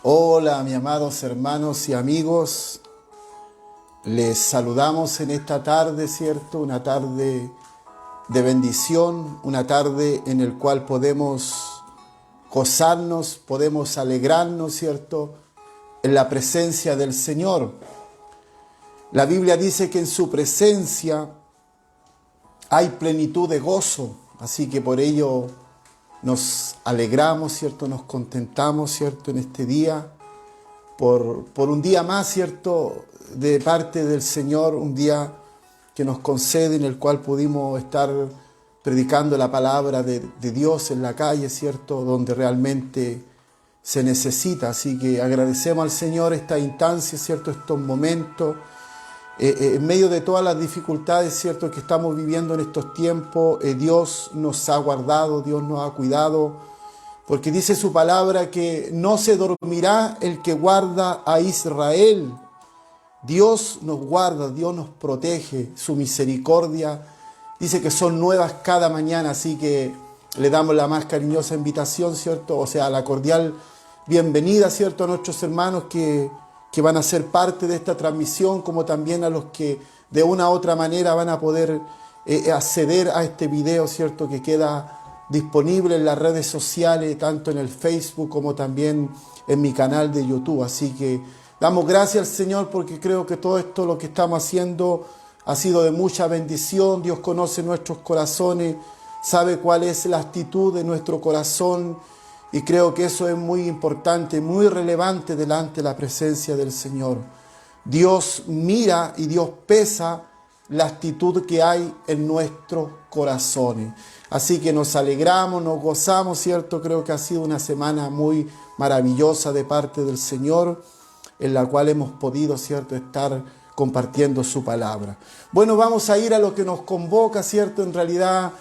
Hola, mis amados hermanos y amigos. Les saludamos en esta tarde, ¿cierto? Una tarde de bendición, una tarde en la cual podemos gozarnos, podemos alegrarnos, ¿cierto? En la presencia del Señor. La Biblia dice que en su presencia hay plenitud de gozo, así que por ello nos alegramos, ¿cierto? Nos contentamos, ¿cierto? En este día, por un día más, ¿cierto? De parte del Señor, un día que nos concede en el cual pudimos estar predicando la palabra de Dios en la calle, ¿cierto? Donde realmente se necesita. Así que agradecemos al Señor esta instancia, ¿cierto? Estos momentos. En medio de todas las dificultades, ¿cierto?, que estamos viviendo en estos tiempos, Dios nos ha guardado, Dios nos ha cuidado, porque dice su palabra que no se dormirá el que guarda a Israel. Dios nos guarda, Dios nos protege, su misericordia dice que son nuevas cada mañana, así que le damos la más cariñosa invitación, ¿cierto?, o sea, la cordial bienvenida, ¿cierto?, a nuestros hermanos que van a ser parte de esta transmisión, como también a los que de una u otra manera van a poder acceder a este video, ¿cierto?, que queda disponible en las redes sociales, tanto en el Facebook como también en mi canal de YouTube. Así que damos gracias al Señor porque creo que todo esto, lo que estamos haciendo, ha sido de mucha bendición. Dios conoce nuestros corazones, sabe cuál es la actitud de nuestro corazón, y creo que eso es muy importante, muy relevante delante de la presencia del Señor. Dios mira y Dios pesa la actitud que hay en nuestros corazones. Así que nos alegramos, nos gozamos, ¿cierto? Creo que ha sido una semana muy maravillosa de parte del Señor, en la cual hemos podido, ¿cierto?, estar compartiendo su palabra. Bueno, vamos a ir a lo que nos convoca, ¿cierto? En realidad,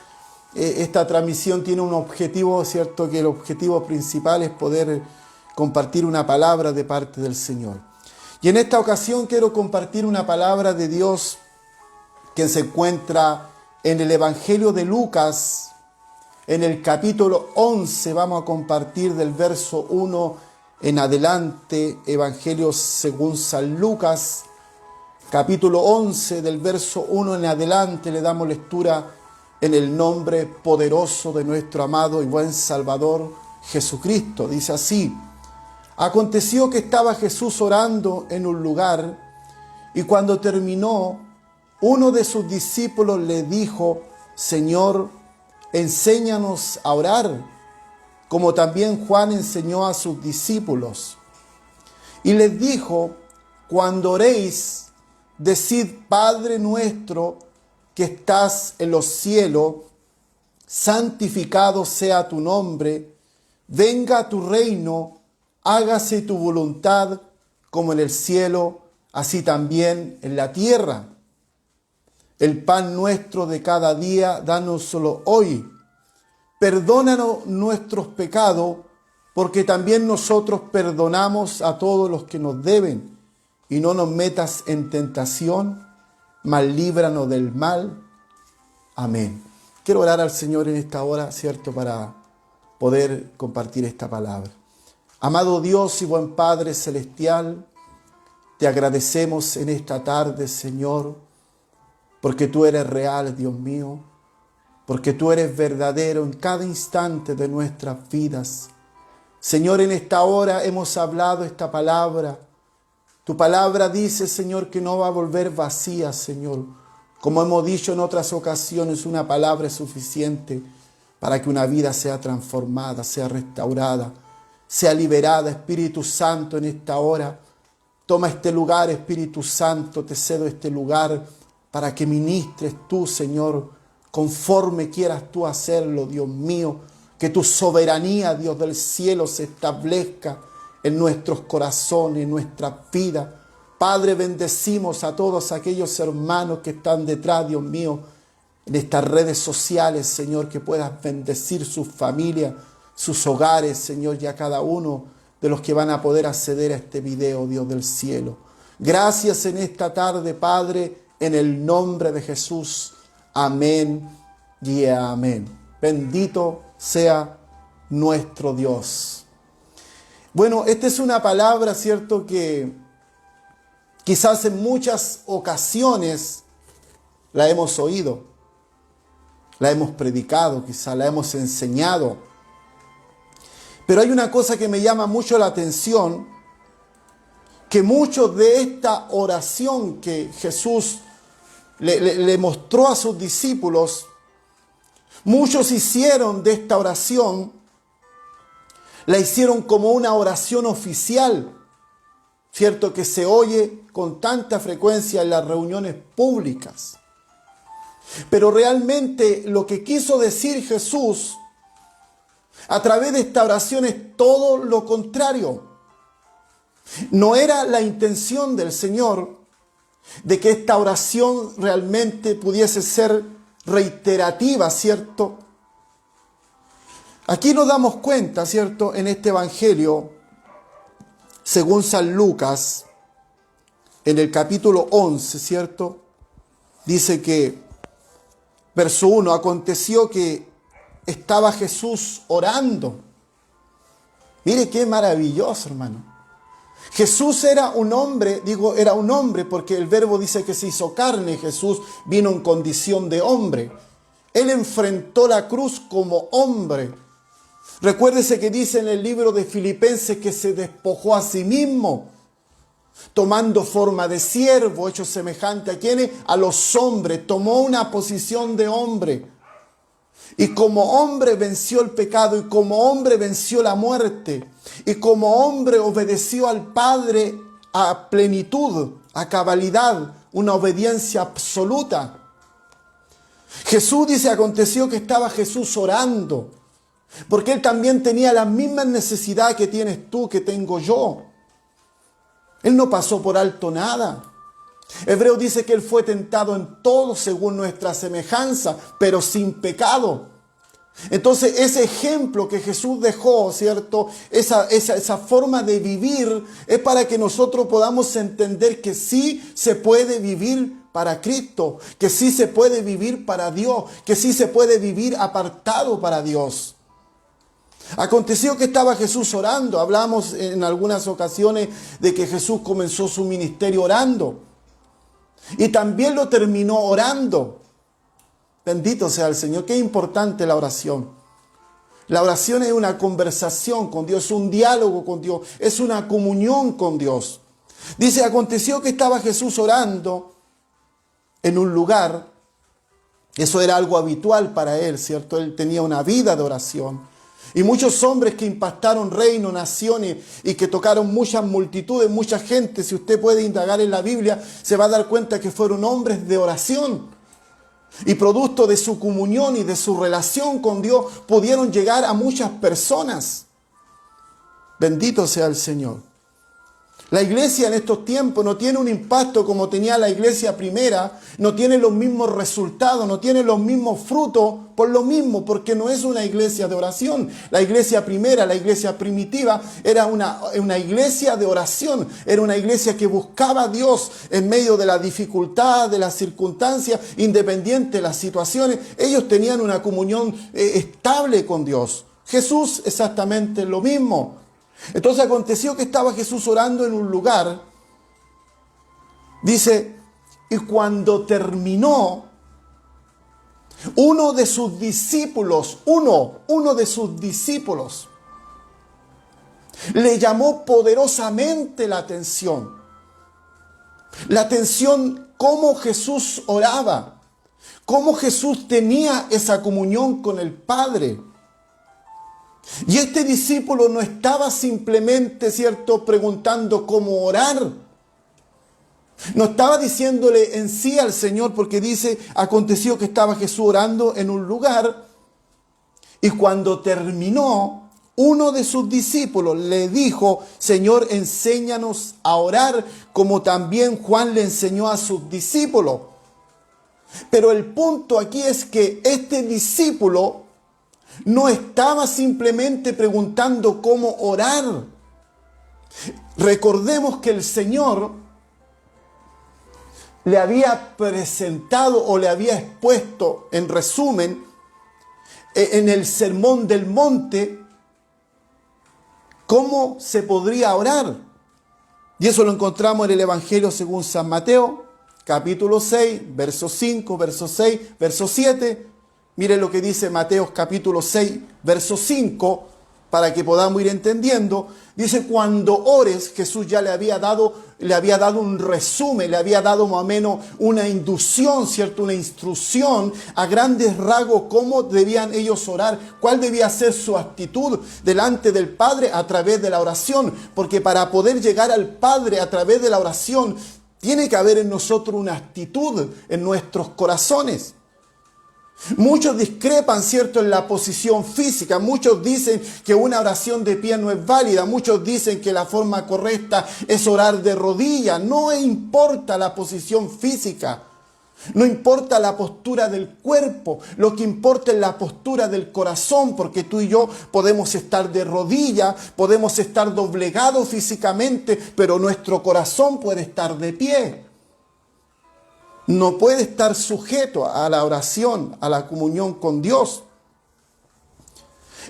esta transmisión tiene un objetivo, ¿cierto?, que el objetivo principal es poder compartir una palabra de parte del Señor. Y en esta ocasión quiero compartir una palabra de Dios que se encuentra en el Evangelio de Lucas, en el capítulo 11. Vamos a compartir del verso 1 en adelante, Evangelio según San Lucas, capítulo 11, del verso 1 en adelante. Le damos lectura en el nombre poderoso de nuestro amado y buen Salvador Jesucristo. Dice así: Aconteció que estaba Jesús orando en un lugar, y cuando terminó, uno de sus discípulos le dijo: Señor, enséñanos a orar, como también Juan enseñó a sus discípulos. Y les dijo: Cuando oréis, decid: Padre nuestro que estás en los cielos, santificado sea tu nombre, venga tu reino, hágase tu voluntad como en el cielo, así también en la tierra. El pan nuestro de cada día, dánoslo hoy. Perdónanos nuestros pecados, porque también nosotros perdonamos a todos los que nos deben. Y no nos metas en tentación, mas líbranos del mal. Amén. Quiero orar al Señor en esta hora, ¿cierto?, para poder compartir esta palabra. Amado Dios y buen Padre celestial, te agradecemos en esta tarde, Señor, porque tú eres real, Dios mío, porque tú eres verdadero en cada instante de nuestras vidas. Señor, en esta hora hemos hablado esta palabra. Tu palabra dice, Señor, que no va a volver vacía, Señor. Como hemos dicho en otras ocasiones, una palabra es suficiente para que una vida sea transformada, sea restaurada, sea liberada. Espíritu Santo, en esta hora, toma este lugar, Espíritu Santo, te cedo este lugar para que ministres tú, Señor, conforme quieras tú hacerlo, Dios mío. Que tu soberanía, Dios del cielo, se establezca en nuestros corazones, en nuestra vida. Padre, bendecimos a todos aquellos hermanos que están detrás, Dios mío, en estas redes sociales, Señor, que puedas bendecir sus familias, sus hogares, Señor, y a cada uno de los que van a poder acceder a este video, Dios del cielo. Gracias en esta tarde, Padre, en el nombre de Jesús. Amén y amén. Bendito sea nuestro Dios. Bueno, esta es una palabra, ¿cierto?, que quizás en muchas ocasiones la hemos oído, la hemos predicado, quizás la hemos enseñado. Pero hay una cosa que me llama mucho la atención, que muchos de esta oración que Jesús le mostró a sus discípulos, muchos hicieron de esta oración, la hicieron como una oración oficial, ¿cierto?, que se oye con tanta frecuencia en las reuniones públicas. Pero realmente lo que quiso decir Jesús a través de esta oración es todo lo contrario. No era la intención del Señor de que esta oración realmente pudiese ser reiterativa, ¿cierto? Aquí nos damos cuenta, ¿cierto?, en este Evangelio, según San Lucas, en el capítulo 11, ¿cierto? Dice que, verso 1, aconteció que estaba Jesús orando. Mire qué maravilloso, hermano. Jesús era un hombre, era un hombre porque el verbo dice que se hizo carne. Jesús vino en condición de hombre. Él enfrentó la cruz como hombre. Recuérdese que dice en el libro de Filipenses que se despojó a sí mismo, tomando forma de siervo, hecho semejante a quienes, a los hombres. Tomó una posición de hombre. Y como hombre venció el pecado, y como hombre venció la muerte, y como hombre obedeció al Padre a plenitud, a cabalidad, una obediencia absoluta. Jesús dice, aconteció que estaba Jesús orando, porque Él también tenía las mismas necesidades que tienes tú, que tengo yo. Él no pasó por alto nada. Hebreo dice que Él fue tentado en todo según nuestra semejanza, pero sin pecado. Entonces ese ejemplo que Jesús dejó, ¿cierto?, esa forma de vivir es para que nosotros podamos entender que sí se puede vivir para Cristo, que sí se puede vivir para Dios, que sí se puede vivir apartado para Dios. Aconteció que estaba Jesús orando. Hablamos en algunas ocasiones de que Jesús comenzó su ministerio orando. Y también lo terminó orando. Bendito sea el Señor. Qué importante la oración. La oración es una conversación con Dios, es un diálogo con Dios, es una comunión con Dios. Dice, aconteció que estaba Jesús orando en un lugar. Eso era algo habitual para él, ¿cierto? Él tenía una vida de oración. Y muchos hombres que impactaron reinos, naciones y que tocaron muchas multitudes, mucha gente, si usted puede indagar en la Biblia, se va a dar cuenta que fueron hombres de oración. Y producto de su comunión y de su relación con Dios, pudieron llegar a muchas personas. Bendito sea el Señor. La iglesia en estos tiempos no tiene un impacto como tenía la iglesia primera, no tiene los mismos resultados, no tiene los mismos frutos por lo mismo, porque no es una iglesia de oración. La iglesia primera, la iglesia primitiva, era una iglesia de oración, era una iglesia que buscaba a Dios en medio de la dificultad, de las circunstancias, independiente de las situaciones. Ellos tenían una comunión estable con Dios. Jesús exactamente lo mismo. Entonces aconteció que estaba Jesús orando en un lugar, dice, y cuando terminó, uno de sus discípulos, le llamó poderosamente la atención. La atención, cómo Jesús oraba, cómo Jesús tenía esa comunión con el Padre. Y este discípulo no estaba simplemente, ¿cierto?, preguntando cómo orar. No estaba diciéndole en sí al Señor, porque dice, aconteció que estaba Jesús orando en un lugar, y cuando terminó, uno de sus discípulos le dijo, Señor, enséñanos a orar, como también Juan le enseñó a sus discípulos. Pero el punto aquí es que este discípulo no estaba simplemente preguntando cómo orar. Recordemos que el Señor le había presentado o le había expuesto, en resumen, en el Sermón del Monte, ¿Cómo se podría orar? Y eso lo encontramos en el Evangelio según San Mateo, capítulo 6, verso 5, verso 6, verso 7. Miren lo que dice Mateo capítulo 6, verso 5, para que podamos ir entendiendo. Dice, cuando ores, Jesús ya le había dado un resumen, le había dado más o menos una inducción, ¿cierto? Una instrucción a grandes rasgos cómo debían ellos orar, cuál debía ser su actitud delante del Padre a través de la oración. Porque para poder llegar al Padre a través de la oración, tiene que haber en nosotros una actitud en nuestros corazones. Muchos discrepan, ¿cierto?, en la posición física. Muchos dicen que una oración de pie no es válida. Muchos dicen que la forma correcta es orar de rodillas. No importa la posición física. No importa la postura del cuerpo. Lo que importa es la postura del corazón, porque tú y yo podemos estar de rodillas, podemos estar doblegados físicamente, pero nuestro corazón puede estar de pie. No puede estar sujeto a la oración, a la comunión con Dios.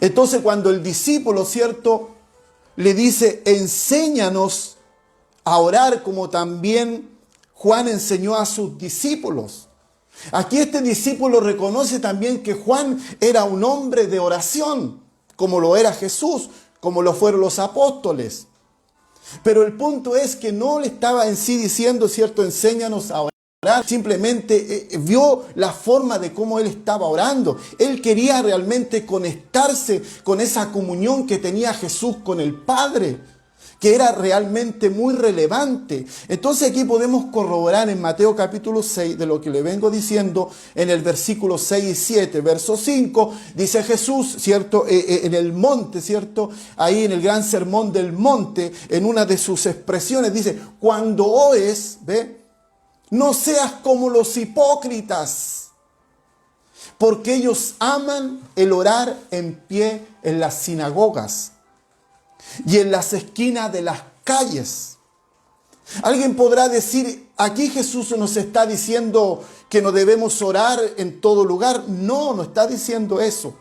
Entonces, cuando el discípulo, ¿cierto?, le dice, enséñanos a orar como también Juan enseñó a sus discípulos. Aquí este discípulo reconoce también que Juan era un hombre de oración, como lo era Jesús, como lo fueron los apóstoles. Pero el punto es que no le estaba en sí diciendo, ¿cierto?, enséñanos a orar. Simplemente vio la forma de cómo él estaba orando. Él quería realmente conectarse con esa comunión que tenía Jesús con el Padre, que era realmente muy relevante. Entonces aquí podemos corroborar en Mateo capítulo 6 de lo que le vengo diciendo en el versículo 6 y 7. Verso 5 dice Jesús, ¿cierto?, en el monte, ¿cierto?, ahí en el gran sermón del monte, en una de sus expresiones dice, cuando ores, ¿ve?, no seas como los hipócritas, porque ellos aman el orar en pie en las sinagogas y en las esquinas de las calles. Alguien podrá decir, aquí Jesús nos está diciendo que no debemos orar en todo lugar. No, no está diciendo eso.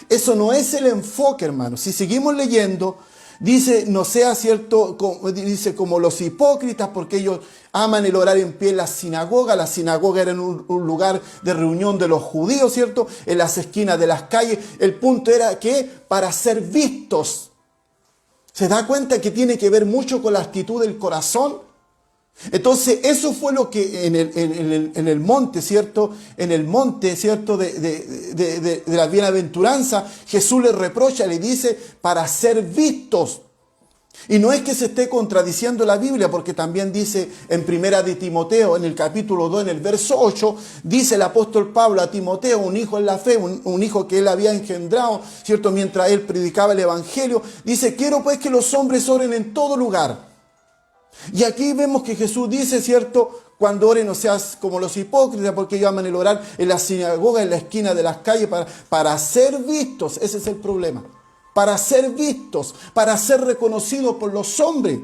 Eso no es el enfoque, hermano. Si seguimos leyendo, dice, no sea cierto, dice, como los hipócritas, porque ellos aman el orar en pie en la sinagoga. La sinagoga era un lugar de reunión de los judíos, ¿cierto?, en las esquinas de las calles. El punto era que para ser vistos. ¿Se da cuenta que tiene que ver mucho con la actitud del corazón? Entonces, eso fue lo que en el monte, ¿cierto? En el monte, ¿cierto?, de la bienaventuranza, Jesús le reprocha, le dice, para ser vistos. Y no es que se esté contradiciendo la Biblia, porque también dice en Primera de Timoteo, en el capítulo 2, en el verso 8, dice el apóstol Pablo a Timoteo, un hijo en la fe, un hijo que él había engendrado, ¿cierto?, mientras él predicaba el Evangelio, dice, quiero pues que los hombres oren en todo lugar. Y aquí vemos que Jesús dice, ¿cierto?, cuando oren no seas como los hipócritas, porque ellos aman el orar en la sinagoga, en la esquina de las calles, para ser vistos. Ese es el problema. Para ser vistos, para ser reconocidos por los hombres.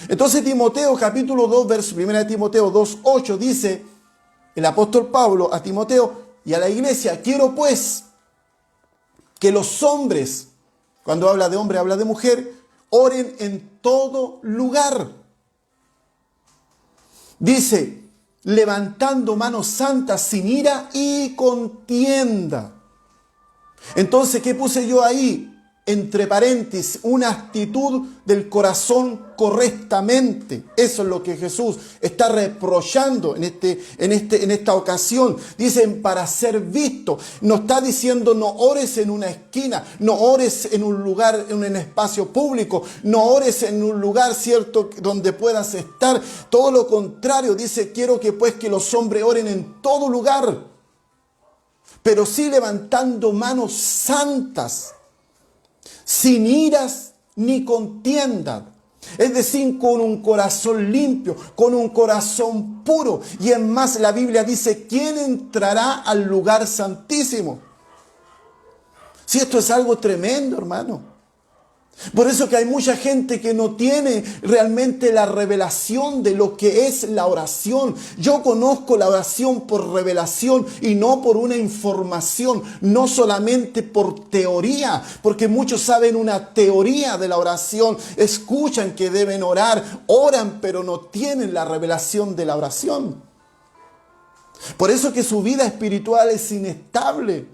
Entonces Timoteo capítulo 2, verso 1 de Timoteo 2, 8 dice el apóstol Pablo a Timoteo y a la iglesia, quiero pues que los hombres, cuando habla de hombre habla de mujer, oren en todo lugar. Dice, levantando manos santas sin ira y contienda. Entonces, ¿qué puse yo ahí? Entre paréntesis, una actitud del corazón correctamente. Eso es lo que Jesús está reprochando en esta ocasión. Dicen, para ser visto. No está diciendo no ores en una esquina, no ores en un lugar, en un espacio público, no ores en un lugar, ¿cierto?, donde puedas estar. Todo lo contrario, dice, quiero que pues que los hombres oren en todo lugar, pero sí levantando manos santas, sin iras ni contiendas. Es decir, con un corazón limpio, con un corazón puro. Y es más, la Biblia dice, ¿quién entrará al lugar santísimo? Si esto es algo tremendo, hermano. Por eso que hay mucha gente que no tiene realmente la revelación de lo que es la oración. Yo conozco la oración por revelación y no por una información, no solamente por teoría, porque muchos saben una teoría de la oración, escuchan que deben orar, oran, pero no tienen la revelación de la oración. Por eso que su vida espiritual es inestable.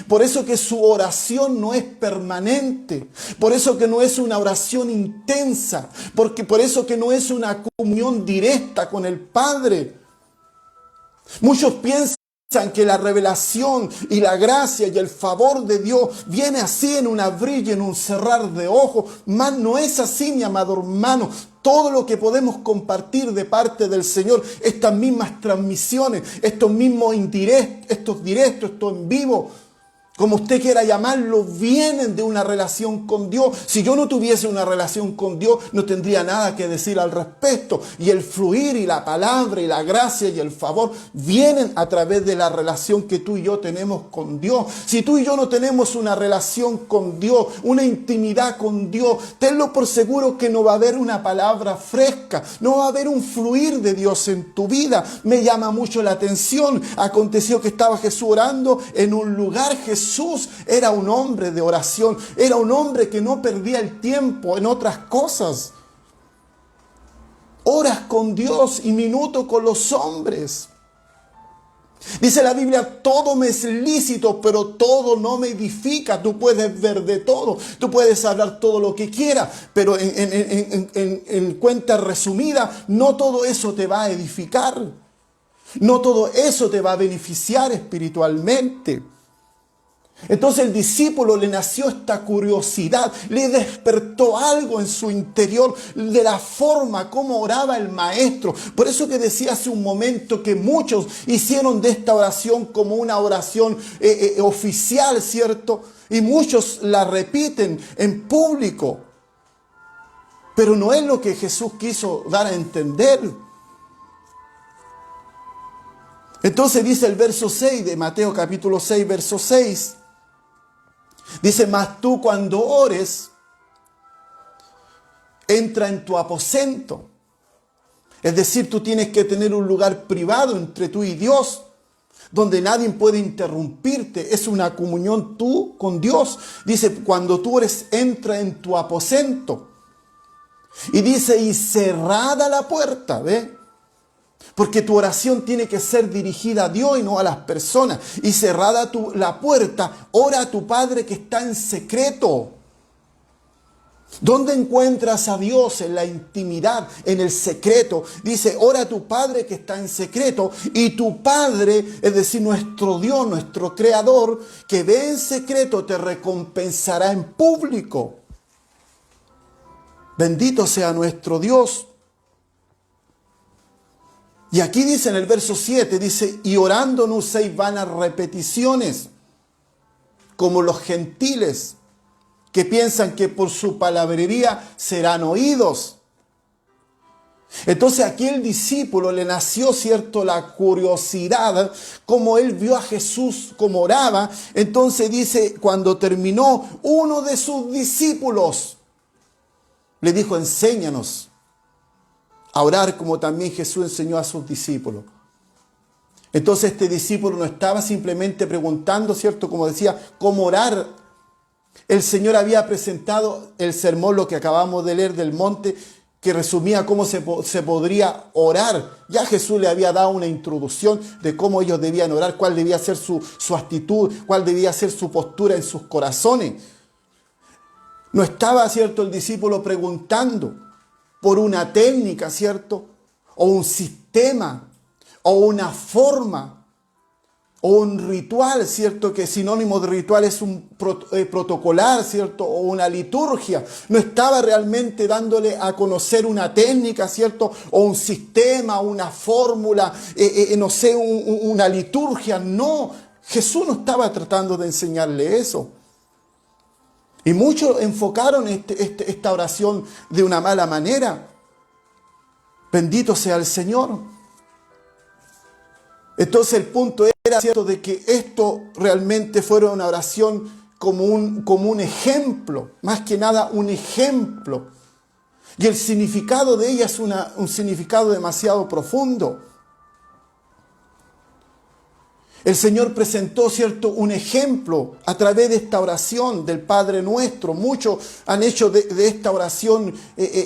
Por eso que su oración no es permanente. Por eso que no es una oración intensa. Por eso que no es una comunión directa con el Padre. Muchos piensan que la revelación y la gracia y el favor de Dios viene así en un abrir y en un cerrar de ojos. Mas no es así, mi amado hermano. Todo lo que podemos compartir de parte del Señor, estas mismas transmisiones, estos mismos directos, estos en vivo, como usted quiera llamarlo, vienen de una relación con Dios. Si yo no tuviese una relación con Dios, no tendría nada que decir al respecto. Y el fluir y la palabra y la gracia y el favor vienen a través de la relación que tú y yo tenemos con Dios. Si tú y yo no tenemos una relación con Dios, una intimidad con Dios, tenlo por seguro que no va a haber una palabra fresca, no va a haber un fluir de Dios en tu vida. Me llama mucho la atención. Aconteció que estaba Jesús orando en un lugar. Jesús era un hombre de oración, era un hombre que no perdía el tiempo en otras cosas. Horas con Dios y minutos con los hombres. Dice la Biblia, todo me es lícito, pero todo no me edifica. Tú puedes ver de todo, tú puedes hablar todo lo que quieras, pero en cuenta resumida, no todo eso te va a edificar. No todo eso te va a beneficiar espiritualmente. Entonces el discípulo le nació esta curiosidad, le despertó algo en su interior de la forma como oraba el maestro. Por eso que decía hace un momento que muchos hicieron de esta oración como una oración oficial, ¿cierto? Y muchos la repiten en público. Pero no es lo que Jesús quiso dar a entender. Entonces dice el verso 6 de Mateo capítulo 6, verso 6. Dice, mas tú cuando ores, entra en tu aposento. Es decir, tú tienes que tener un lugar privado entre tú y Dios, donde nadie puede interrumpirte. Es una comunión tú con Dios. Dice, cuando tú ores, entra en tu aposento. Y dice, y cerrada la puerta, ¿ve? Porque tu oración tiene que ser dirigida a Dios y no a las personas. Y cerrada la puerta, ora a tu Padre que está en secreto. ¿Dónde encuentras a Dios? En la intimidad, en el secreto. Dice, ora a tu Padre que está en secreto. Y tu Padre, es decir, nuestro Dios, nuestro Creador, que ve en secreto, te recompensará en público. Bendito sea nuestro Dios. Y aquí dice en el verso 7, dice, y orando no uséis vanas repeticiones, como los gentiles, que piensan que por su palabrería serán oídos. Entonces aquí el discípulo le nació, ¿cierto?, la curiosidad, como él vio a Jesús como oraba. Entonces dice, cuando terminó, uno de sus discípulos le dijo, enséñanos a orar como también Jesús enseñó a sus discípulos. Entonces este discípulo no estaba simplemente preguntando, ¿cierto?, como decía, cómo orar. El Señor había presentado el sermón, lo que acabamos de leer del monte, que resumía cómo se podría orar. Ya Jesús le había dado una introducción de cómo ellos debían orar, cuál debía ser su actitud, cuál debía ser su postura en sus corazones. No estaba, ¿cierto?, el discípulo preguntando por una técnica, ¿cierto?, o un sistema, o una forma, o un ritual, ¿cierto?, que sinónimo de ritual es un protocolar, ¿cierto?, o una liturgia. No estaba realmente dándole a conocer una técnica, ¿cierto?, o un sistema, una fórmula, no sé, una liturgia. No, Jesús no estaba tratando de enseñarle eso. Y muchos enfocaron esta oración de una mala manera. Bendito sea el Señor. Entonces el punto era, ¿cierto?, de que esto realmente fuera una oración como un ejemplo, más que nada un ejemplo. Y el significado de ella es un significado demasiado profundo. El Señor presentó, ¿cierto?, un ejemplo a través de esta oración del Padre Nuestro. Muchos han hecho de esta oración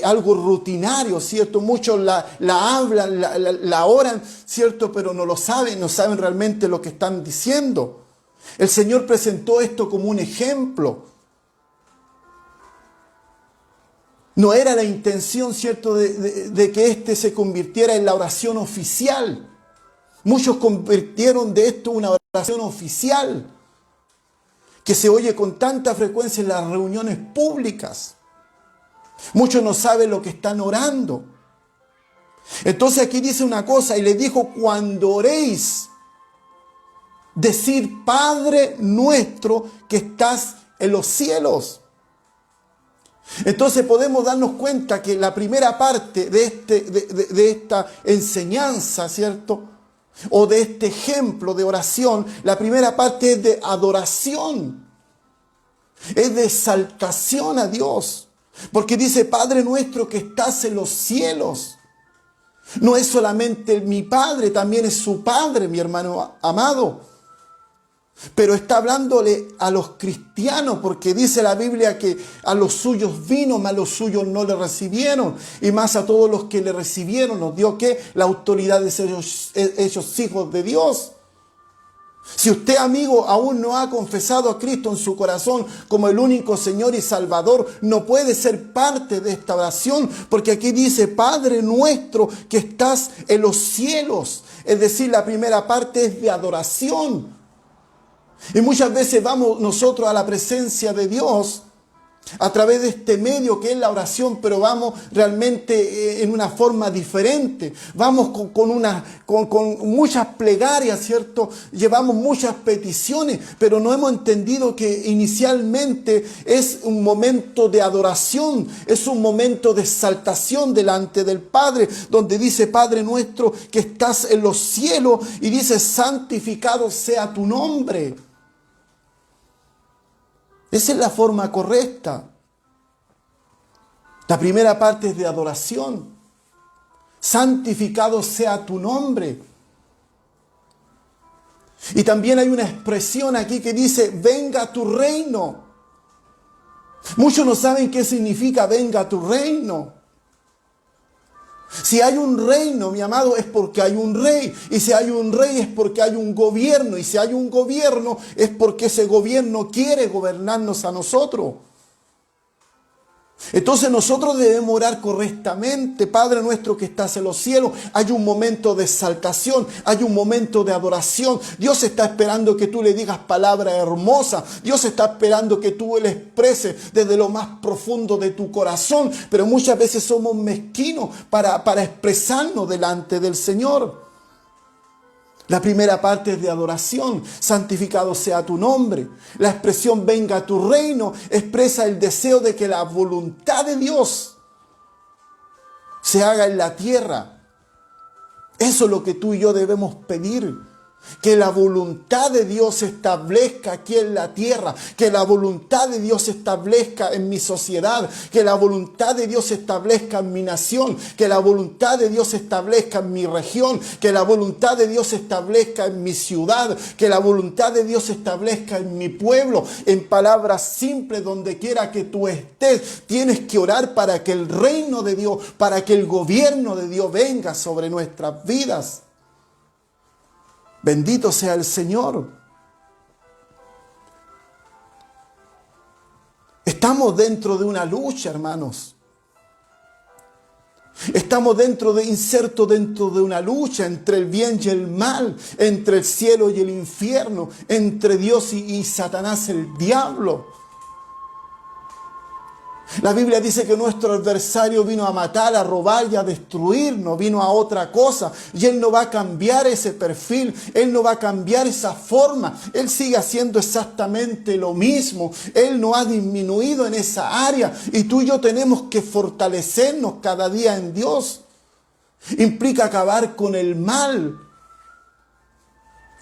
algo rutinario, ¿cierto? Muchos la hablan, la oran, ¿cierto? Pero no saben realmente lo que están diciendo. El Señor presentó esto como un ejemplo. No era la intención, ¿cierto?, de que este se convirtiera en la oración oficial. Muchos convirtieron de esto una oración oficial que se oye con tanta frecuencia en las reuniones públicas. Muchos no saben lo que están orando. Entonces aquí dice una cosa, y le dijo: cuando oréis, decid: Padre nuestro que estás en los cielos. Entonces podemos darnos cuenta que la primera parte de esta enseñanza, ¿cierto?, o de este ejemplo de oración, la primera parte es de adoración, es de exaltación a Dios, porque dice: Padre nuestro que estás en los cielos. No es solamente mi Padre, también es su Padre, mi hermano amado. Pero está hablándole a los cristianos, porque dice la Biblia que a los suyos vino, mas los suyos no le recibieron. Y más a todos los que le recibieron, nos dio ¿qué? La autoridad de ser hechos hijos de Dios. Si usted, amigo, aún no ha confesado a Cristo en su corazón como el único Señor y Salvador, no puede ser parte de esta oración, porque aquí dice: Padre nuestro que estás en los cielos. Es decir, la primera parte es de adoración. Y muchas veces vamos nosotros a la presencia de Dios a través de este medio que es la oración, pero vamos realmente en una forma diferente. Vamos con muchas plegarias, ¿cierto? Llevamos muchas peticiones, pero no hemos entendido que inicialmente es un momento de adoración, es un momento de exaltación delante del Padre, donde dice: Padre nuestro que estás en los cielos, y dice: santificado sea tu nombre. Esa es la forma correcta. La primera parte es de adoración. Santificado sea tu nombre. Y también hay una expresión aquí que dice: venga tu reino. Muchos no saben qué significa venga tu reino. Si hay un reino, mi amado, es porque hay un rey. Y si hay un rey es porque hay un gobierno. Y si hay un gobierno es porque ese gobierno quiere gobernarnos a nosotros. Entonces nosotros debemos orar correctamente. Padre nuestro que estás en los cielos. Hay un momento de exaltación, hay un momento de adoración. Dios está esperando que tú le digas palabras hermosas. Dios está esperando que tú le expreses desde lo más profundo de tu corazón. Pero muchas veces somos mezquinos para expresarnos delante del Señor. La primera parte es de adoración: santificado sea tu nombre. La expresión venga a tu reino expresa el deseo de que la voluntad de Dios se haga en la tierra. Eso es lo que tú y yo debemos pedir. Que la voluntad de Dios se establezca aquí en la tierra. Que la voluntad de Dios se establezca en mi sociedad. Que la voluntad de Dios se establezca en mi nación. Que la voluntad de Dios se establezca en mi región. Que la voluntad de Dios se establezca en mi ciudad. Que la voluntad de Dios se establezca en mi pueblo. En palabras simples, donde quiera que tú estés, tienes que orar para que el reino de Dios, para que el gobierno de Dios venga sobre nuestras vidas. Bendito sea el Señor. Estamos dentro de una lucha, hermanos. Estamos insertos dentro de una lucha entre el bien y el mal, entre el cielo y el infierno, entre Dios y Satanás, el diablo. La Biblia dice que nuestro adversario vino a matar, a robar y a destruir, no vino a otra cosa. Y Él no va a cambiar ese perfil, Él no va a cambiar esa forma. Él sigue haciendo exactamente lo mismo. Él no ha disminuido en esa área. Y tú y yo tenemos que fortalecernos cada día en Dios. Implica acabar con el mal.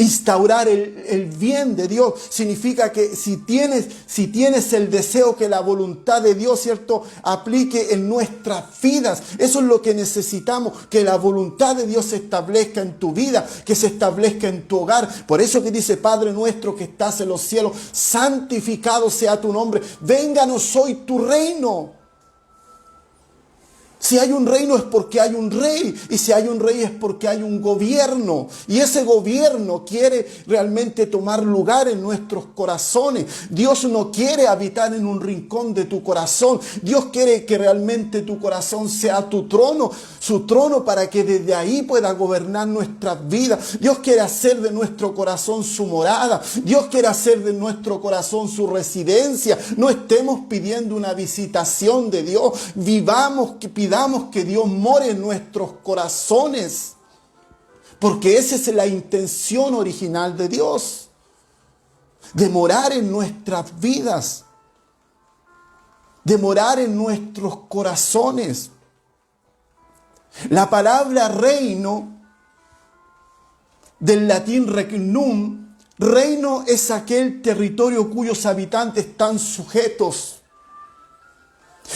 Instaurar el bien de Dios significa que si tienes el deseo que la voluntad de Dios, ¿cierto?, aplique en nuestras vidas. Eso es lo que necesitamos, que la voluntad de Dios se establezca en tu vida, que se establezca en tu hogar. Por eso que dice: Padre nuestro que estás en los cielos, santificado sea tu nombre. Vénganos hoy tu reino. Si hay un reino es porque hay un rey, y si hay un rey es porque hay un gobierno, y ese gobierno quiere realmente tomar lugar en nuestros corazones. Dios no quiere habitar en un rincón de tu corazón. Dios quiere que realmente tu corazón sea tu trono, su trono, para que desde ahí pueda gobernar nuestras vidas. Dios quiere hacer de nuestro corazón su morada. Dios quiere hacer de nuestro corazón su residencia. No estemos pidiendo una visitación de Dios. Pidamos que Dios more en nuestros corazones, porque esa es la intención original de Dios, de morar en nuestras vidas, de morar en nuestros corazones. La palabra reino, del latín regnum, reino es aquel territorio cuyos habitantes están sujetos.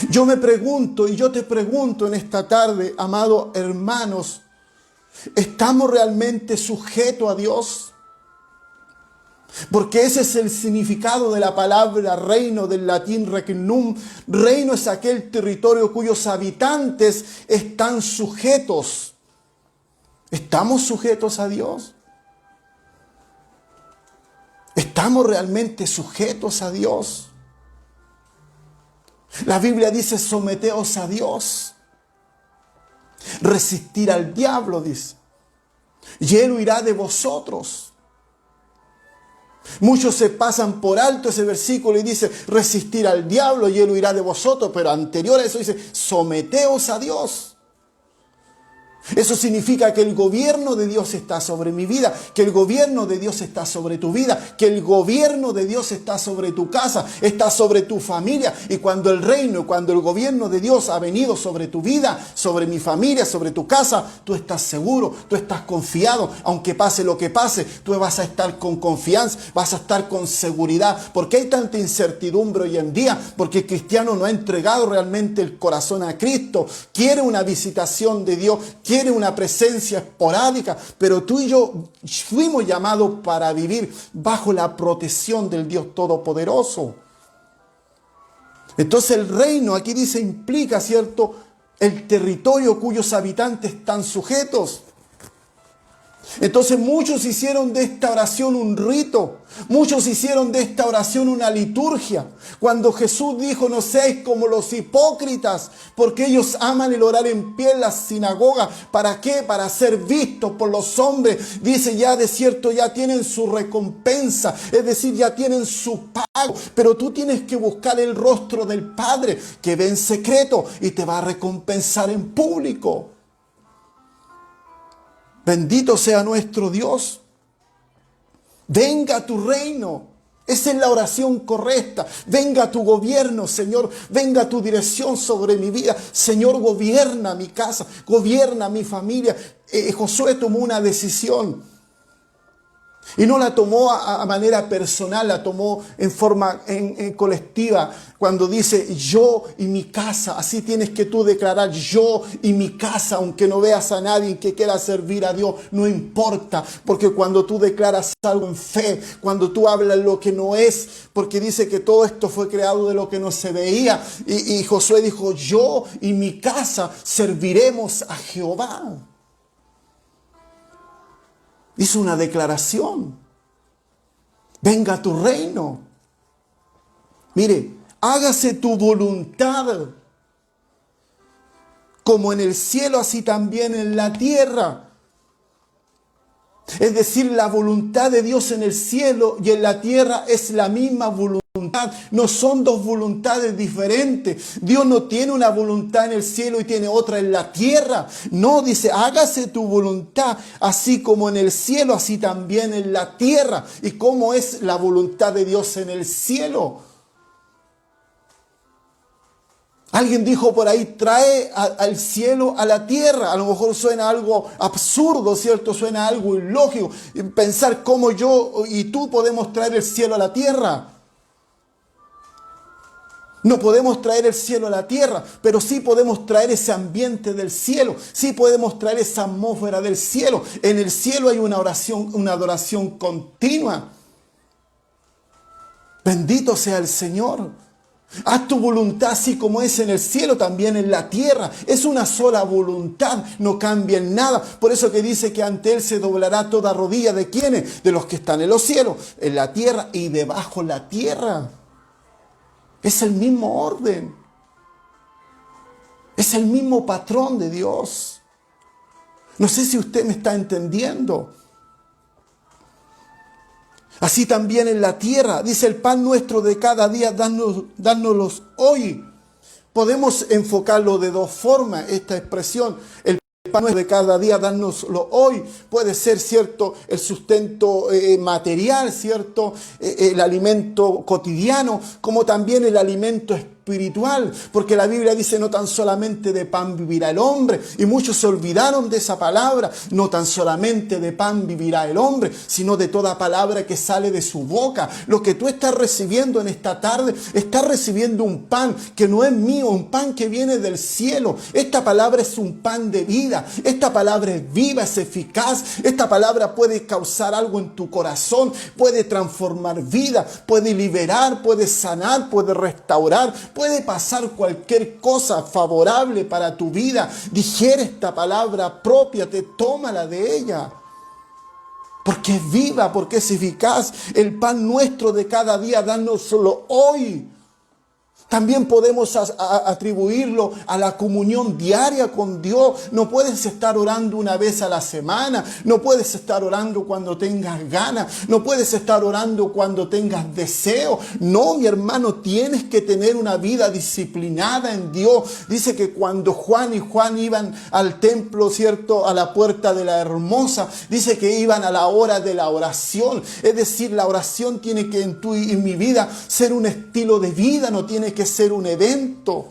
Yo me pregunto, y yo te pregunto en esta tarde, amados hermanos, ¿estamos realmente sujetos a Dios? Porque ese es el significado de la palabra reino, del latín regnum. Reino es aquel territorio cuyos habitantes están sujetos. ¿Estamos sujetos a Dios? ¿Estamos realmente sujetos a Dios? La Biblia dice: someteos a Dios. Resistir al diablo, dice, y él huirá de vosotros. Muchos se pasan por alto ese versículo y dice: resistir al diablo y él huirá de vosotros. Pero anterior a eso dice: someteos a Dios. Eso significa que el gobierno de Dios está sobre mi vida, que el gobierno de Dios está sobre tu vida, que el gobierno de Dios está sobre tu casa, está sobre tu familia. Y cuando el reino, cuando el gobierno de Dios ha venido sobre tu vida, sobre mi familia, sobre tu casa, tú estás seguro, tú estás confiado. Aunque pase lo que pase, tú vas a estar con confianza, vas a estar con seguridad. ¿Por qué hay tanta incertidumbre hoy en día? Porque el cristiano no ha entregado realmente el corazón a Cristo. Quiere una visitación de Dios, quiere una presencia esporádica, pero tú y yo fuimos llamados para vivir bajo la protección del Dios Todopoderoso. Entonces el reino, aquí dice, implica, ¿cierto?, el territorio cuyos habitantes están sujetos. Entonces muchos hicieron de esta oración un rito, muchos hicieron de esta oración una liturgia. Cuando Jesús dijo: no seáis como los hipócritas, porque ellos aman el orar en pie en las sinagogas. ¿Para qué? Para ser vistos por los hombres. Dice: ya de cierto ya tienen su recompensa, es decir, ya tienen su pago. Pero tú tienes que buscar el rostro del Padre, que ve en secreto y te va a recompensar en público. Bendito sea nuestro Dios. Venga tu reino. Esa es la oración correcta. Venga tu gobierno, Señor. Venga tu dirección sobre mi vida. Señor, gobierna mi casa. Gobierna mi familia. Josué tomó una decisión. Y no la tomó a manera personal, la tomó en forma colectiva. Cuando dice: yo y mi casa, así tienes que tú declarar: yo y mi casa, aunque no veas a nadie que quiera servir a Dios, no importa. Porque cuando tú declaras algo en fe, cuando tú hablas lo que no es, porque dice que todo esto fue creado de lo que no se veía. Y Josué dijo: yo y mi casa serviremos a Jehová. Hizo una declaración. Venga tu reino. Mire, hágase tu voluntad, como en el cielo, así también en la tierra. Es decir, la voluntad de Dios en el cielo y en la tierra es la misma voluntad. No son dos voluntades diferentes. Dios no tiene una voluntad en el cielo y tiene otra en la tierra. No, dice: hágase tu voluntad, así como en el cielo, así también en la tierra. ¿Y cómo es la voluntad de Dios en el cielo? Alguien dijo por ahí, trae al cielo a la tierra. A lo mejor suena algo absurdo, ¿cierto? Suena algo ilógico. Pensar cómo yo y tú podemos traer el cielo a la tierra. No podemos traer el cielo a la tierra, pero sí podemos traer ese ambiente del cielo. Sí podemos traer esa atmósfera del cielo. En el cielo hay una oración, una adoración continua. Bendito sea el Señor. Haz tu voluntad así como es en el cielo, también en la tierra. Es una sola voluntad, no cambia en nada. Por eso que dice que ante Él se doblará toda rodilla. ¿De quiénes? De los que están en los cielos, en la tierra y debajo la tierra. Es el mismo orden. Es el mismo patrón de Dios. No sé si usted me está entendiendo. Así también en la tierra, dice el pan nuestro de cada día, dánoslos hoy. Podemos enfocarlo de dos formas, esta expresión. El pan nuestro de cada día, dánoslo hoy. Puede ser, ¿cierto?, el sustento material, ¿cierto?, el alimento cotidiano, como también el alimento espiritual, porque la Biblia dice no tan solamente de pan vivirá el hombre, y muchos se olvidaron de esa palabra. No tan solamente de pan vivirá el hombre, sino de toda palabra que sale de su boca. Lo que tú estás recibiendo en esta tarde, estás recibiendo un pan que no es mío, un pan que viene del cielo. Esta palabra es un pan de vida, esta palabra es viva, es eficaz, esta palabra puede causar algo en tu corazón, puede transformar vida, puede liberar, puede sanar, puede restaurar. Puede pasar cualquier cosa favorable para tu vida. Digiere esta palabra propia, tómala de ella. Porque es viva, porque es eficaz. El pan nuestro de cada día, dánoslo hoy. También podemos atribuirlo a la comunión diaria con Dios. No puedes estar orando una vez a la semana. No puedes estar orando cuando tengas ganas. No puedes estar orando cuando tengas deseo. No, mi hermano, tienes que tener una vida disciplinada en Dios. Dice que cuando Juan iban al templo, ¿cierto?, a la puerta de la Hermosa, dice que iban a la hora de la oración. Es decir, la oración tiene que en tu y en mi vida ser un estilo de vida, no tiene que ser un evento.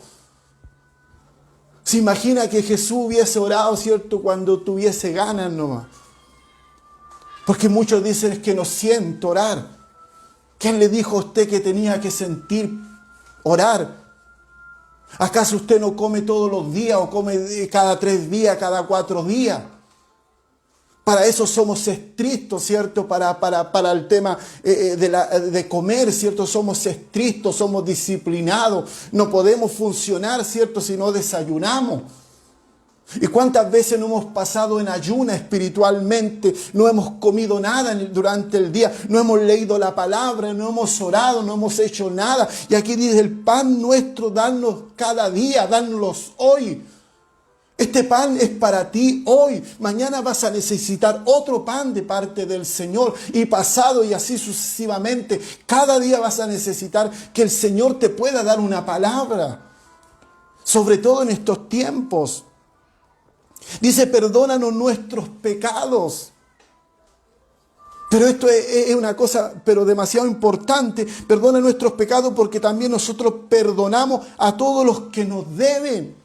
Se imagina que Jesús hubiese orado, ¿cierto?, cuando tuviese ganas nomás. Porque muchos dicen que no siento orar. ¿Quién le dijo a usted que tenía que sentir orar? ¿Acaso usted no come todos los días o come cada 3 días, cada 4 días? Para eso somos estrictos, ¿cierto? Para el tema de comer, ¿cierto? Somos estrictos, somos disciplinados. No podemos funcionar, ¿cierto?, si no desayunamos. ¿Y cuántas veces no hemos pasado en ayuna espiritualmente? No hemos comido nada durante el día, no hemos leído la palabra, no hemos orado, no hemos hecho nada. Y aquí dice, el pan nuestro, danos cada día, danos hoy. Este pan es para ti hoy. Mañana vas a necesitar otro pan de parte del Señor. Y pasado y así sucesivamente. Cada día vas a necesitar que el Señor te pueda dar una palabra. Sobre todo en estos tiempos. Dice, perdónanos nuestros pecados. Pero esto es una cosa, pero demasiado importante. Perdona nuestros pecados porque también nosotros perdonamos a todos los que nos deben.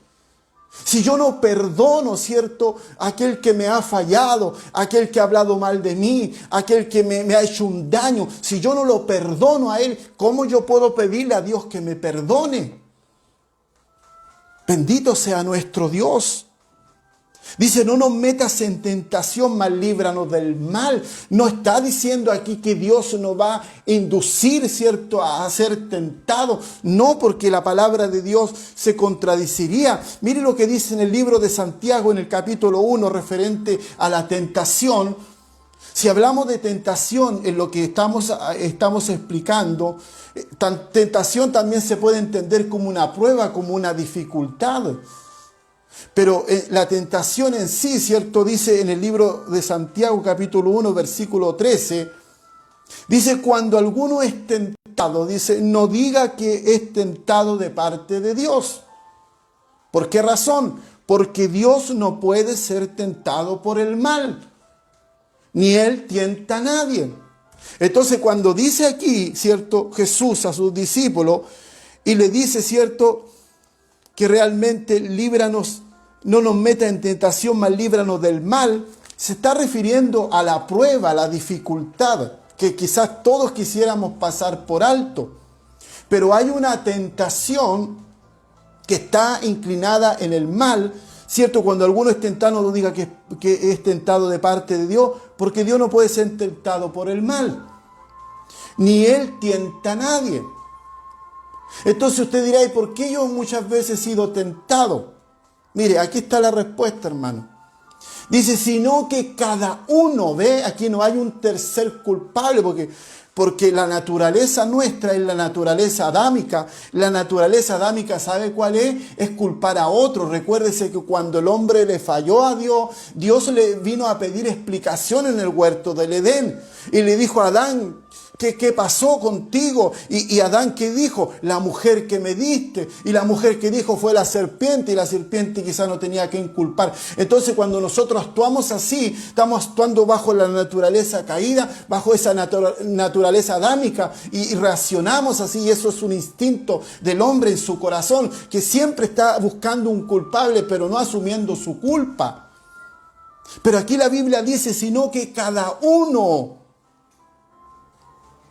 Si yo no perdono, ¿cierto?, aquel que me ha fallado, aquel que ha hablado mal de mí, aquel que me ha hecho un daño, si yo no lo perdono a él, ¿cómo yo puedo pedirle a Dios que me perdone? Bendito sea nuestro Dios. Dice, no nos metas en tentación, mas líbranos del mal. No está diciendo aquí que Dios nos va a inducir, ¿cierto?, a ser tentado. No, porque la palabra de Dios se contradeciría. Mire lo que dice en el libro de Santiago, en el capítulo 1, referente a la tentación. Si hablamos de tentación, en lo que estamos explicando, tentación también se puede entender como una prueba, como una dificultad. Pero la tentación en sí, ¿cierto?, dice en el libro de Santiago, capítulo 1, versículo 13, dice, cuando alguno es tentado, dice, no diga que es tentado de parte de Dios. ¿Por qué razón? Porque Dios no puede ser tentado por el mal, ni Él tienta a nadie. Entonces, cuando dice aquí, ¿cierto?, Jesús a sus discípulos, y le dice, ¿cierto?, que realmente líbranos, no nos meta en tentación, mas líbranos del mal, se está refiriendo a la prueba, a la dificultad, que quizás todos quisiéramos pasar por alto. Pero hay una tentación que está inclinada en el mal, ¿cierto? Cuando alguno es tentado, no diga que es tentado de parte de Dios, porque Dios no puede ser tentado por el mal. Ni Él tienta a nadie. Entonces usted dirá, ¿y por qué yo muchas veces he sido tentado? Mire, aquí está la respuesta, hermano. Dice, sino que cada uno, ve, aquí no hay un tercer culpable, porque la naturaleza nuestra es la naturaleza adámica. La naturaleza adámica, ¿sabe cuál es? Es culpar a otro. Recuérdese que cuando el hombre le falló a Dios, Dios le vino a pedir explicación en el huerto del Edén. Y le dijo a Adán, ¿qué pasó contigo? Y Adán, ¿qué dijo? La mujer que me diste. Y la mujer que dijo fue la serpiente. Y la serpiente quizá no tenía que inculpar. Entonces cuando nosotros actuamos así, estamos actuando bajo la naturaleza caída, bajo esa naturaleza adámica. Y reaccionamos así. Y eso es un instinto del hombre en su corazón, que siempre está buscando un culpable, pero no asumiendo su culpa. Pero aquí la Biblia dice, sino que cada uno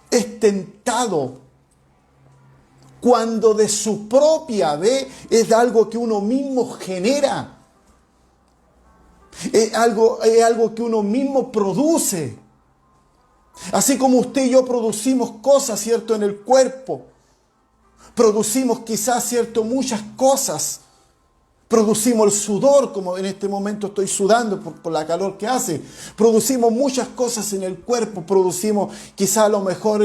es tentado cuando de su propia ve es algo que uno mismo genera, es algo que uno mismo produce. Así como usted y yo producimos cosas, ¿cierto? En el cuerpo, producimos quizás, ¿cierto? Muchas cosas. Producimos el sudor, como en este momento estoy sudando por la calor que hace. Producimos muchas cosas en el cuerpo. Producimos quizá a lo mejor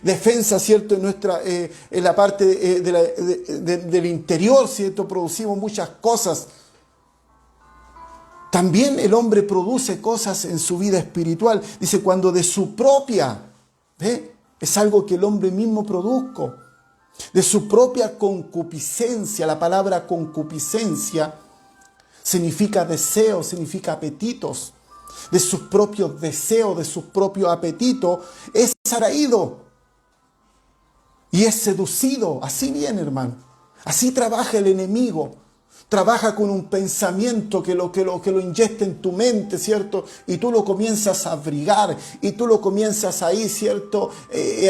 defensa, ¿cierto? En la parte del interior, ¿cierto? Producimos muchas cosas. También el hombre produce cosas en su vida espiritual. Dice, cuando de su propia, ¿ve? Es algo que el hombre mismo produjo. De su propia concupiscencia. La palabra concupiscencia significa deseo, significa apetitos. De sus propios deseos, de sus propios apetitos, es atraído y es seducido. Así viene, hermano. Así trabaja el enemigo. Trabaja con un pensamiento que lo inyecta en tu mente, ¿cierto? Y tú lo comienzas a abrigar, y tú lo comienzas ahí, ¿cierto?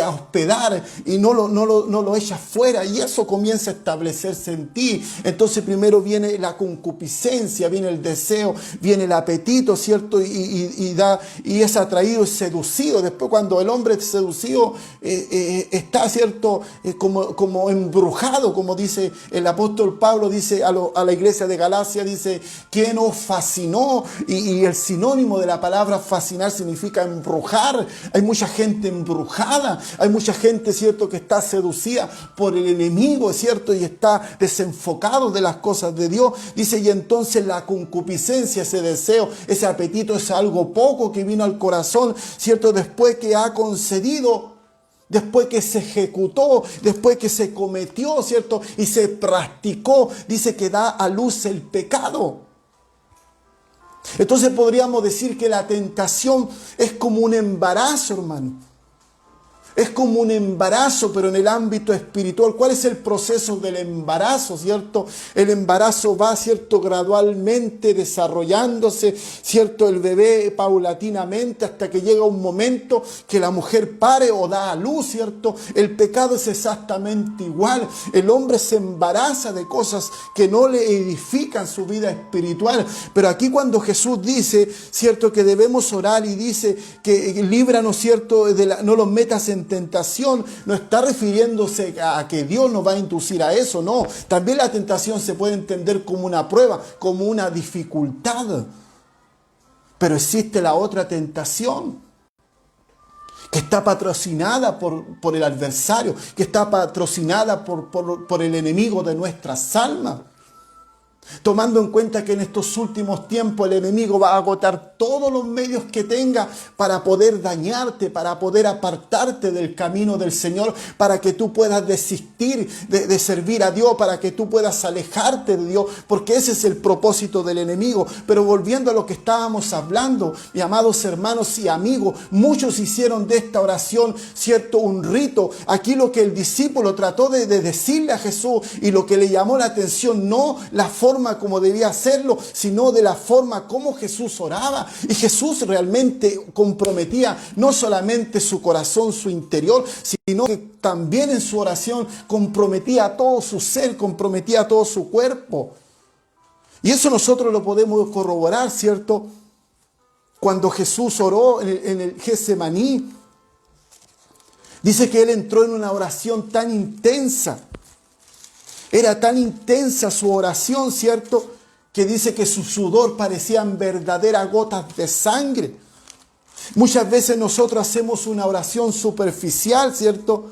A hospedar, y no lo echas fuera, y eso comienza a establecerse en ti. Entonces primero viene la concupiscencia, viene el deseo, viene el apetito, ¿cierto? Y es atraído, es seducido. Después cuando el hombre es seducido, está, ¿cierto? Como embrujado, como dice el apóstol Pablo, dice a la iglesia de Galacia, dice, ¿quién os fascinó? Y el sinónimo de la palabra fascinar significa embrujar. Hay mucha gente embrujada, hay mucha gente, ¿cierto?, que está seducida por el enemigo, ¿cierto?, y está desenfocado de las cosas de Dios. Dice, y entonces la concupiscencia, ese deseo, ese apetito, es algo poco que vino al corazón, ¿cierto?, después que ha concedido, después que se ejecutó, después que se cometió, ¿cierto? Y se practicó, dice que da a luz el pecado. Entonces podríamos decir que la tentación es como un embarazo, hermano. Es como un embarazo, pero en el ámbito espiritual. ¿Cuál es el proceso del embarazo, cierto? El embarazo va, cierto, gradualmente desarrollándose, cierto, el bebé paulatinamente, hasta que llega un momento que la mujer pare o da a luz, cierto. El pecado es exactamente igual. El hombre se embaraza de cosas que no le edifican su vida espiritual. Pero aquí cuando Jesús dice, cierto, que debemos orar y dice que líbranos, cierto, no los metas en tentación, no está refiriéndose a que Dios nos va a inducir a eso, no. También la tentación se puede entender como una prueba, como una dificultad. Pero existe la otra tentación, que está patrocinada por el adversario, que está patrocinada por el enemigo de nuestras almas. Tomando en cuenta que en estos últimos tiempos el enemigo va a agotar todos los medios que tenga para poder dañarte, para poder apartarte del camino del Señor, para que tú puedas desistir de servir a Dios, para que tú puedas alejarte de Dios, porque ese es el propósito del enemigo. Pero volviendo a lo que estábamos hablando, mis amados hermanos y amigos, muchos hicieron de esta oración, cierto, un rito. Aquí lo que el discípulo trató de decirle a Jesús y lo que le llamó la atención, no la forma como debía hacerlo, sino de la forma como Jesús oraba. Y Jesús realmente comprometía no solamente su corazón, su interior, sino que también en su oración comprometía todo su ser, comprometía todo su cuerpo. Y eso nosotros lo podemos corroborar, ¿cierto? Cuando Jesús oró en el Getsemaní, dice que Él entró en una oración tan intensa. Era tan intensa su oración, ¿cierto? Que dice que su sudor parecían verdaderas gotas de sangre. Muchas veces nosotros hacemos una oración superficial, ¿cierto?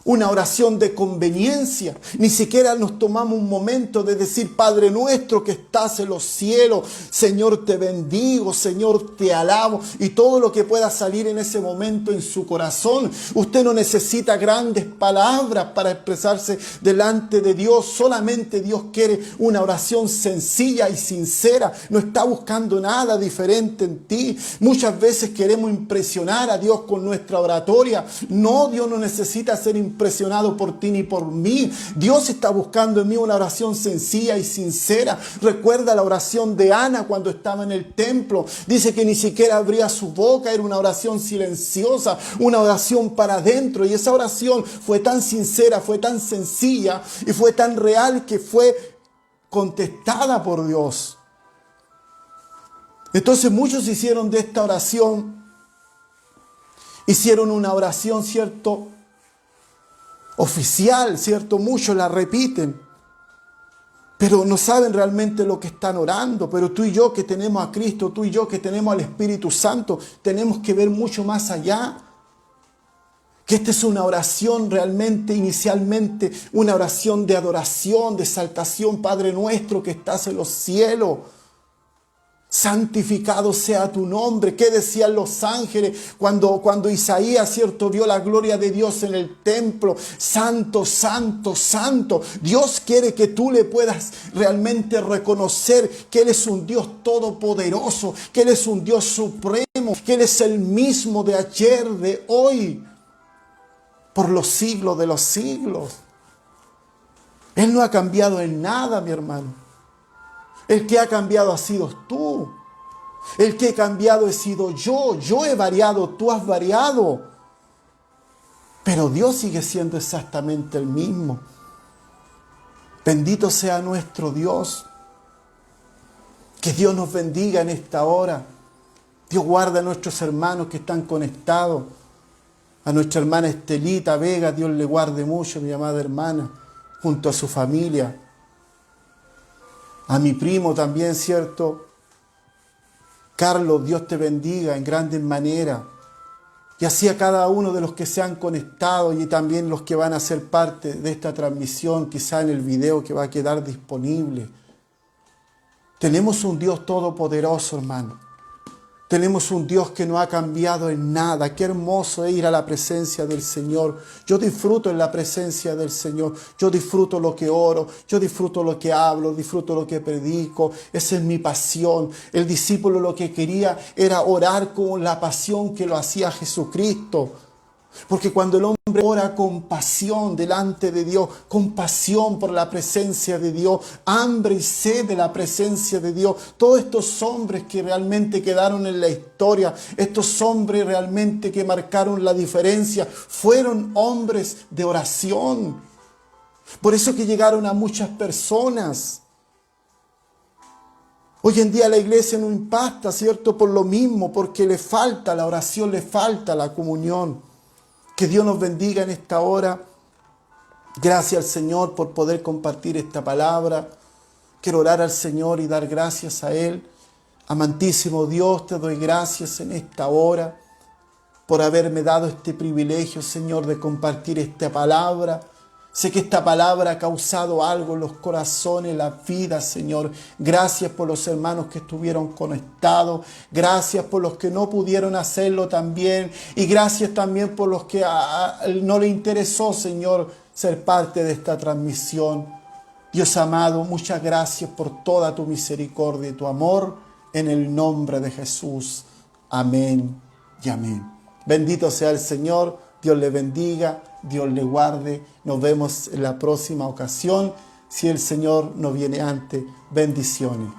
Una oración de conveniencia. Ni siquiera nos tomamos un momento de decir: Padre nuestro que estás en los cielos, Señor te bendigo, Señor te alabo. Y todo lo que pueda salir en ese momento en su corazón. Usted no necesita grandes palabras para expresarse delante de Dios. Solamente Dios quiere una oración sencilla y sincera. No está buscando nada diferente en ti. Muchas veces queremos impresionar a Dios con nuestra oratoria. No, Dios no necesita ser impresionado por ti ni por mí. Dios está buscando en mí una oración sencilla y sincera. Recuerda la oración de Ana cuando estaba en el templo. Dice que ni siquiera abría su boca, era una oración silenciosa, una oración para adentro. Y esa oración fue tan sincera, fue tan sencilla y fue tan real que fue contestada por Dios. Entonces muchos hicieron de esta oración, hicieron una oración, ¿cierto?, oficial, ¿cierto? Muchos la repiten, pero no saben realmente lo que están orando. Pero tú y yo que tenemos a Cristo, tú y yo que tenemos al Espíritu Santo, tenemos que ver mucho más allá. Que esta es una oración realmente, inicialmente, una oración de adoración, de exaltación. Padre nuestro que estás en los cielos, santificado sea tu nombre. ¿Qué decían los ángeles cuando Isaías, cierto, vio la gloria de Dios en el templo? Santo, santo, santo. Dios quiere que tú le puedas realmente reconocer que Él es un Dios todopoderoso, que Él es un Dios supremo, que Él es el mismo de ayer, de hoy, por los siglos de los siglos. Él no ha cambiado en nada, mi hermano. El que ha cambiado ha sido tú. El que he cambiado he sido yo. Yo he variado, tú has variado. Pero Dios sigue siendo exactamente el mismo. Bendito sea nuestro Dios. Que Dios nos bendiga en esta hora. Dios guarda a nuestros hermanos que están conectados. A nuestra hermana Estelita Vega, Dios le guarde mucho, mi amada hermana, junto a su familia. A mi primo también, ¿cierto? Carlos, Dios te bendiga en grandes maneras. Y así a cada uno de los que se han conectado y también los que van a ser parte de esta transmisión, quizá en el video que va a quedar disponible. Tenemos un Dios todopoderoso, hermano. Tenemos un Dios que no ha cambiado en nada. Qué hermoso es ir a la presencia del Señor. Yo disfruto en la presencia del Señor. Yo disfruto lo que oro. Yo disfruto lo que hablo. Disfruto lo que predico. Esa es mi pasión. El discípulo lo que quería era orar con la pasión que lo hacía Jesucristo. Porque cuando el hombre ora con pasión delante de Dios, con pasión por la presencia de Dios, hambre y sed de la presencia de Dios, todos estos hombres que realmente quedaron en la historia, estos hombres realmente que marcaron la diferencia, fueron hombres de oración. Por eso que llegaron a muchas personas. Hoy en día la iglesia no impacta, ¿cierto? Por lo mismo, porque le falta la oración, le falta la comunión. Que Dios nos bendiga en esta hora. Gracias al Señor por poder compartir esta palabra. Quiero orar al Señor y dar gracias a Él. Amantísimo Dios, te doy gracias en esta hora por haberme dado este privilegio, Señor, de compartir esta palabra. Sé que esta palabra ha causado algo en los corazones, las vidas, Señor. Gracias por los hermanos que estuvieron conectados. Gracias por los que no pudieron hacerlo también. Y gracias también por los que no le interesó, Señor, ser parte de esta transmisión. Dios amado, muchas gracias por toda tu misericordia y tu amor. En el nombre de Jesús. Amén y amén. Bendito sea el Señor. Dios le bendiga, Dios le guarde. Nos vemos en la próxima ocasión. Si el Señor no viene antes, bendiciones.